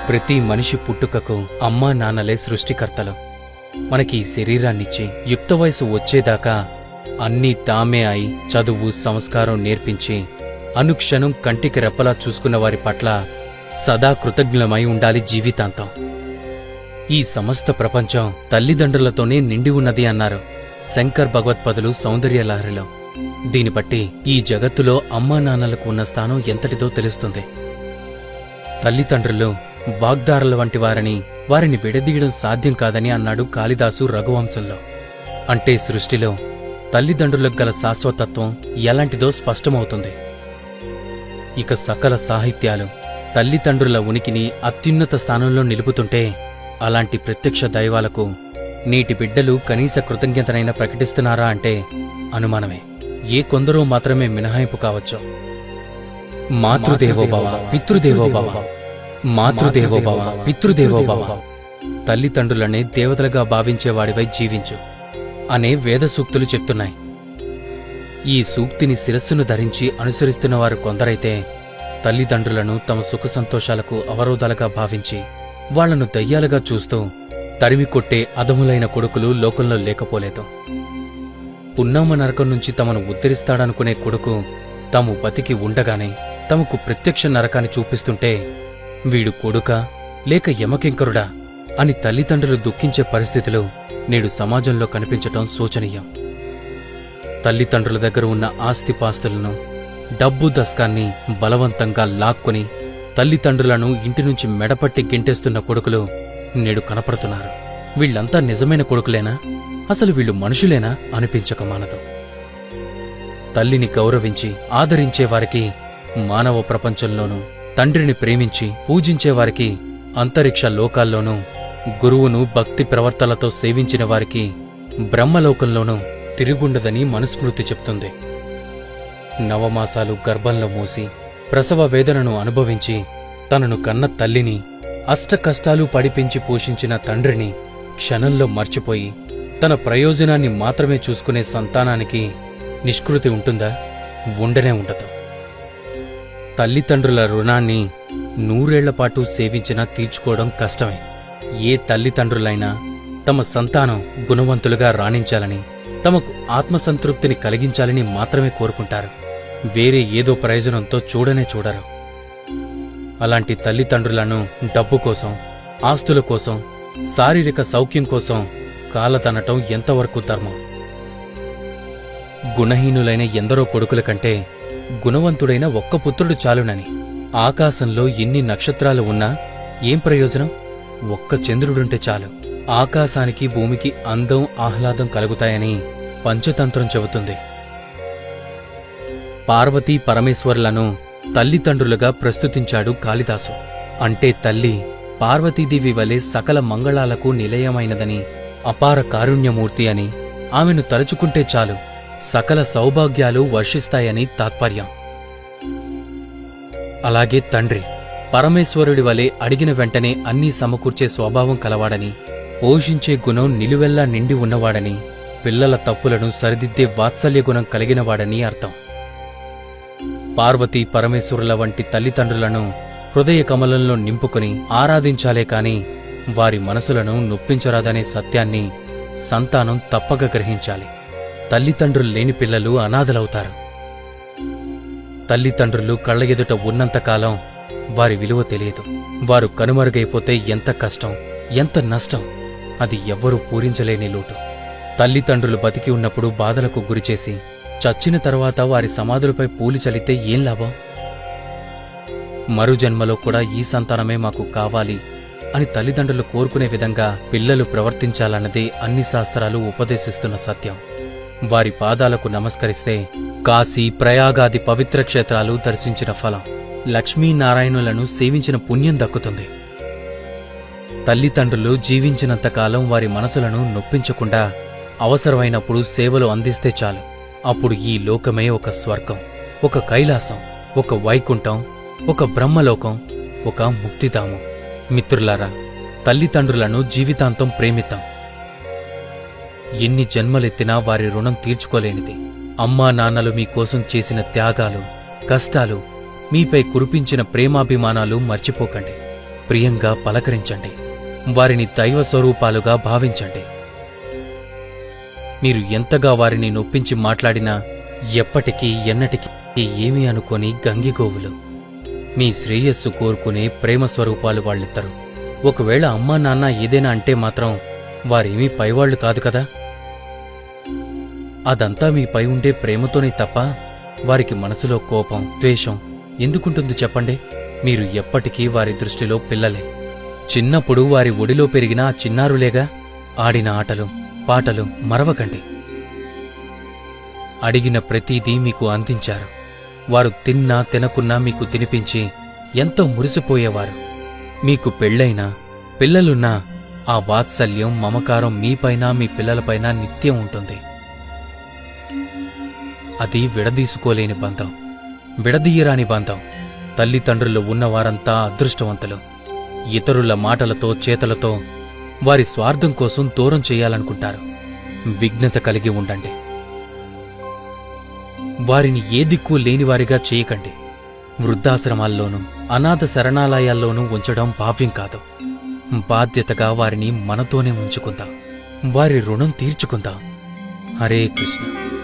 ప్రతి మనిషి పుట్టుకకు అమ్మా నాన్నలే సృష్టికర్తలు. మనకి ఈ శరీరాన్నిచ్చి యుక్త వయసు వచ్చేదాకా అన్నీ తామే అయి చదువు సంస్కారం నేర్పించి అనుక్షణం కంటికి రెప్పలా చూసుకున్న వారి పట్ల సదా కృతజ్ఞులమై ఉండాలి జీవితాంతం. ఈ సమస్త ప్రపంచం తల్లిదండ్రులతోనే నిండి ఉన్నది అన్నారు శంకర్ భగవత్పదులు సౌందర్యలహరిలో. దీని బట్టి ఈ జగత్తులో అమ్మా నాన్నలకు ఉన్న స్థానం ఎంతటిదో తెలుస్తుంది. తల్లిదండ్రులు వాగ్దారుల వంటి వారిని విడదీయడం సాధ్యం కాదని అన్నాడు కాళిదాసు రఘువంశంలో. అంటే సృష్టిలో తల్లిదండ్రులకు గల శాశ్వతత్వం ఎలాంటిదో స్పష్టమవుతుంది. ఇక సకల సాహిత్యాలు తల్లిదండ్రుల ఉనికిని అత్యున్నత స్థానంలో నిలుపుతుంటే అలాంటి ప్రత్యక్ష దైవాలకు నేటి బిడ్డలు కనీస కృతజ్ఞతనైనా ప్రకటిస్తున్నారా అంటే అనుమానమే. ఏ కొందరో మాత్రమే మినహాయింపు కావచ్చు. మాతృదేవోభవ పితృదేవోభవ, మాతృదేవోభవ పితృదేవోభవ. తల్లిదండ్రులనే దేవతలుగా భావించేవాడివై జీవించు అనే వేద సూక్తులు చెప్తున్నాయి. ఈ సూక్తిని శిరస్సును ధరించి అనుసరిస్తున్నవారు కొందరైతే తల్లిదండ్రులను తమ సుఖ సంతోషాలకు అవరోధాలుగా భావించి వాళ్లను దయ్యాలుగా చూస్తూ తరిమికొట్టే అధములైన కొడుకులు లోకంలో లేకపోలేదు. పున్నామ నరకం నుంచి తమను ఉద్ధరిస్తాడనుకునే కొడుకు తాము బతికి ఉండగానే తమకు ప్రత్యక్ష నరకాన్ని చూపిస్తుంటే వీడు కొడుకా లేక యమకింకరుడా అని తల్లిదండ్రులు దుఃఖించే పరిస్థితులు నేడు సమాజంలో కనిపించటం శోచనీయం. తల్లిదండ్రుల దగ్గర ఉన్న ఆస్తిపాస్తులను డబ్బు దస్కాన్ని బలవంతంగా లాక్కొని తల్లిదండ్రులను ఇంటి నుంచి మెడపట్టి గెంటేస్తున్న కొడుకులు నేడు కనపడుతున్నారు. వీళ్లంతా నిజమైన కొడుకులేనా? అసలు వీళ్ళు మనుషులేనా అనిపించక మానదు. తల్లిని గౌరవించి ఆదరించేవారికి మానవ ప్రపంచంలోనూ, తండ్రిని ప్రేమించి పూజించేవారికి అంతరిక్ష లోకాల్లోనూ, గురువును భక్తి ప్రవర్తనలతో సేవించిన వారికి బ్రహ్మలోకంలోనూ తిరుగుండదని మనుస్మృతి చెప్తుంది. నవమాసాలు గర్భంలో మూసి ప్రసవ వేదనను అనుభవించి తనను కన్న తల్లిని అష్టకష్టాలు పడిపెంచి పోషించిన తండ్రిని క్షణంలో మర్చిపోయి తన ప్రయోజనాన్ని మాత్రమే చూసుకునే సంతానానికి నిష్కృతి ఉంటుందా? ఉండనే ఉండదు. తల్లిదండ్రుల రుణాన్ని 100 ఏళ్లపాటు సేవించినా తీర్చుకోవడం కష్టమే. ఏ తల్లిదండ్రులైనా తమ సంతానం గుణవంతులుగా రాణించాలని, తమకు ఆత్మసంతృప్తిని కలిగించాలని మాత్రమే కోరుకుంటారు. వేరే ఏదో ప్రయోజనంతో చూడనే చూడరు. అలాంటి తల్లిదండ్రులను డబ్బు కోసం, ఆస్తుల కోసం, శారీరక సౌఖ్యం కోసం కాలతనటం ఎంతవరకు ధర్మం? గుణహీనులైన ఎందరో కొడుకుల కంటే గుణవంతుడైన ఒక్క పుత్రుడు చాలునని. ఆకాశంలో ఎన్ని నక్షత్రాలు ఉన్నా ఏం ప్రయోజనం? ఒక్క చంద్రుడుంటే చాలు. ఆకాశానికి భూమికి అందం ఆహ్లాదం కలుగుతాయని పంచతంత్రం చెబుతుంది. పార్వతీ పరమేశ్వరులను తల్లిదండ్రులుగా ప్రస్తుతించాడు కాళిదాసు. అంటే తల్లి పార్వతీదేవి వలె సకల మంగళాలకు నిలయమైనదని, అపార కారుణ్యమూర్తి అని, ఆమెను తలుచుకుంటే చాలు సకల సౌభాగ్యాలు వర్షిస్తాయని తాత్పర్యం. అలాగే తండ్రి పరమేశ్వరుడి వలె అడిగిన వెంటనే అన్నీ సమకూర్చే స్వభావం కలవాడని, పోషించే గుణం నిలువెల్లా నిండి ఉన్నవాడని, పిల్లల తప్పులను సరిదిద్దే వాత్సల్య గుణం కలిగినవాడని అర్థం. పార్వతీ పరమేశ్వరుల వంటి తల్లిదండ్రులను హృదయ కమలంలో నింపుకుని ఆరాధించాలే కాని వారి మనసులను నొప్పించరాదనే సత్యాన్ని సంతానం తప్పక గ్రహించాలి. తల్లిదండ్రులు లేని పిల్లలు అనాథలవుతారు. తల్లిదండ్రులు కళ్ల ఎదుట ఉన్నంతకాలం వారి విలువ తెలియదు. వారు కనుమరుగైపోతే ఎంత కష్టం, ఎంత నష్టం, అది ఎవ్వరూ పూరించలేని లోటు. తల్లిదండ్రులు బతికి ఉన్నప్పుడు బాధలకు గురిచేసి చచ్చిన తర్వాత వారి సమాధులపై పూలి చల్లితే ఏం లాభం? మరు జన్మలో కూడా ఈ సంతానమే మాకు కావాలి అని తల్లిదండ్రులు కోరుకునే విధంగా పిల్లలు ప్రవర్తించాలన్నదే అన్ని శాస్త్రాలు ఉపదేశిస్తున్న సత్యం. వారి పాదాలకు నమస్కరిస్తే కాశీ, ప్రయాగాది పవిత్ర క్షేత్రాలు దర్శించిన ఫలం, లక్ష్మీనారాయణులను సేవించిన పుణ్యం దక్కుతుంది. తల్లిదండ్రులు జీవించినంతకాలం వారి మనసులను నొప్పించకుండా అవసరమైనప్పుడు సేవలు అందిస్తే చాలు. అప్పుడు ఈ లోకమే ఒక స్వర్గం, ఒక కైలాసం, ఒక వైకుంఠం, ఒక బ్రహ్మలోకం, ఒక ముక్తిధామం. మిత్రులారా, తల్లిదండ్రులను జీవితాంతం ప్రేమిద్దాం. ఎన్ని జన్మలెత్తినా వారి రుణం తీర్చుకోలేనిది. అమ్మా నాన్నలు మీకోసం చేసిన త్యాగాలు, కష్టాలు, మీపై కురిపించిన ప్రేమాభిమానాలు మర్చిపోకండి. ప్రియంగా పలకరించండి. వారిని దైవ స్వరూపాలుగా భావించండి. మీరు ఎంతగా వారిని నొప్పించి మాట్లాడినా ఎప్పటికీ ఎన్నటికీ ఏమీ అనుకోని గంగిగోవులు. మీ శ్రేయస్సు కోరుకునే ప్రేమ స్వరూపాలు వాళ్ళిద్దరు. ఒకవేళ అమ్మా నాన్న ఏదైనా అంటే మాత్రం వారేమీ పైవాళ్లు కాదు కదా. అదంతా మీపై ఉండే ప్రేమతోనే తప్ప వారికి మనసులో కోపం, ద్వేషం ఎందుకుంటుంది చెప్పండి? మీరు ఎప్పటికీ వారి దృష్టిలో పిల్లలే. చిన్నప్పుడు వారి ఒడిలో పెరిగిన ఆ చిన్నారులేగా. ఆడిన ఆటలు, పాటలు మరవకండి. అడిగిన ప్రతీదీ మీకు అందించారు. వారు తిన్నా తినకున్నా మీకు తినిపించి ఎంతో మురిసిపోయేవారు. మీకు పెళ్ళైనా పిల్లలున్నా ఆ వాత్సల్యం, మమకారం మీపైన మీ పిల్లలపైన నిత్యం ఉంటుంది. అది విడదీసుకోలేని బంధం, విడదీయరాని బంధం. తల్లిదండ్రులు ఉన్నవారంతా అదృష్టవంతులు. ఇతరుల మాటలతో, చేతలతో వారి స్వార్థం కోసం దూరం చేయాలనుకుంటారు. విఘ్నత కలిగి ఉండండి. వారిని ఏ దిక్కు లేనివారిగా చేయకండి. వృద్ధాశ్రమాల్లోనూ అనాథ శరణాలయాల్లోనూ ఉంచడం భావ్యం కాదు. బాధ్యతగా వారిని మనతోనే ఉంచుకుందాం. వారి రుణం తీర్చుకుందాం. హరే కృష్ణ.